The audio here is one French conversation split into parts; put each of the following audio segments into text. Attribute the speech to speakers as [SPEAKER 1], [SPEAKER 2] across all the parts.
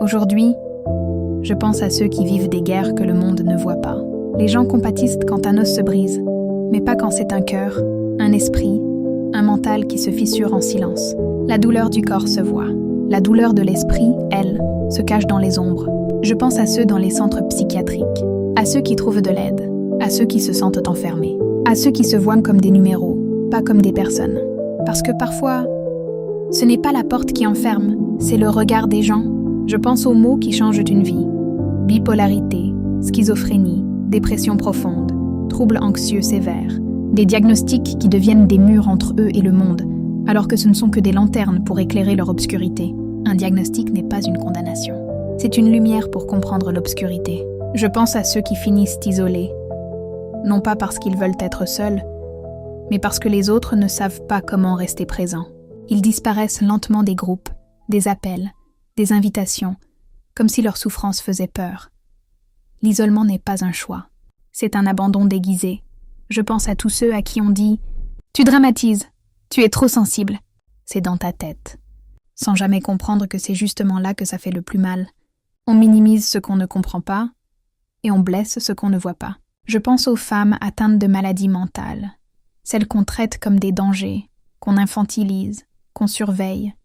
[SPEAKER 1] Aujourd'hui, je pense à ceux qui vivent des guerres que le monde ne voit pas. Les gens compatissent quand un os se brise, mais pas quand c'est un cœur, un esprit, un mental qui se fissure en silence. La douleur du corps se voit. La douleur de l'esprit, elle, se cache dans les ombres. Je pense à ceux dans les centres psychiatriques, à ceux qui trouvent de l'aide, à ceux qui se sentent enfermés, à ceux qui se voient comme des numéros, pas comme des personnes. Parce que parfois, ce n'est pas la porte qui enferme, c'est le regard des gens. Je pense aux mots qui changent une vie. Bipolarité, schizophrénie, dépression profonde, troubles anxieux sévères, des diagnostics qui deviennent des murs entre eux et le monde, alors que ce ne sont que des lanternes pour éclairer leur obscurité. Un diagnostic n'est pas une condamnation. C'est une lumière pour comprendre l'obscurité. Je pense à ceux qui finissent isolés, non pas parce qu'ils veulent être seuls, mais parce que les autres ne savent pas comment rester présents. Ils disparaissent lentement des groupes, des appels, des invitations, comme si leur souffrance faisait peur. L'isolement n'est pas un choix, c'est un abandon déguisé. Je pense à tous ceux à qui on dit « Tu dramatises, tu es trop sensible ». C'est dans ta tête, sans jamais comprendre que c'est justement là que ça fait le plus mal. On minimise ce qu'on ne comprend pas et on blesse ce qu'on ne voit pas. Je pense aux femmes atteintes de maladies mentales, celles qu'on traite comme des dangers, qu'on infantilise, qu'on surveille,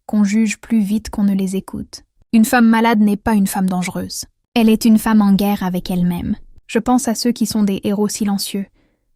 [SPEAKER 1] qu'on juge plus vite qu'on ne les écoute. Une femme malade n'est pas une femme dangereuse. Elle est une femme en guerre avec elle-même. Je pense à ceux qui sont des héros silencieux,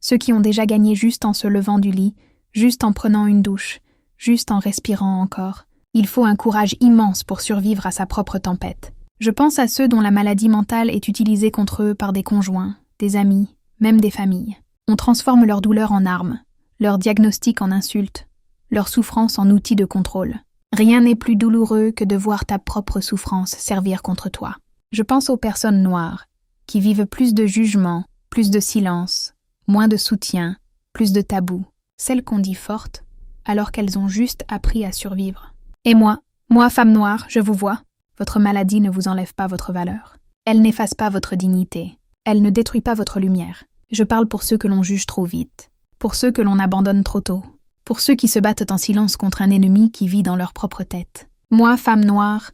[SPEAKER 1] ceux qui ont déjà gagné juste en se levant du lit, juste en prenant une douche, juste en respirant encore. Il faut un courage immense pour survivre à sa propre tempête. Je pense à ceux dont la maladie mentale est utilisée contre eux par des conjoints, des amis, même des familles. On transforme leur douleur en arme, leur diagnostic en insulte, leur souffrance en outil de contrôle. Rien n'est plus douloureux que de voir ta propre souffrance servir contre toi. Je pense aux personnes noires, qui vivent plus de jugement, plus de silence, moins de soutien, plus de tabous. Celles qu'on dit fortes, alors qu'elles ont juste appris à survivre. Et moi, femme noire, je vous vois. Votre maladie ne vous enlève pas votre valeur. Elle n'efface pas votre dignité. Elle ne détruit pas votre lumière. Je parle pour ceux que l'on juge trop vite, pour ceux que l'on abandonne trop tôt, pour ceux qui se battent en silence contre un ennemi qui vit dans leur propre tête. Moi, femme noire,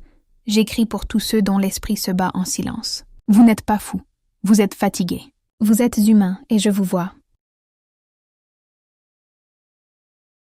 [SPEAKER 1] j'écris pour tous ceux dont l'esprit se bat en silence. Vous n'êtes pas fous, vous êtes fatigués. Vous êtes humains et je vous vois.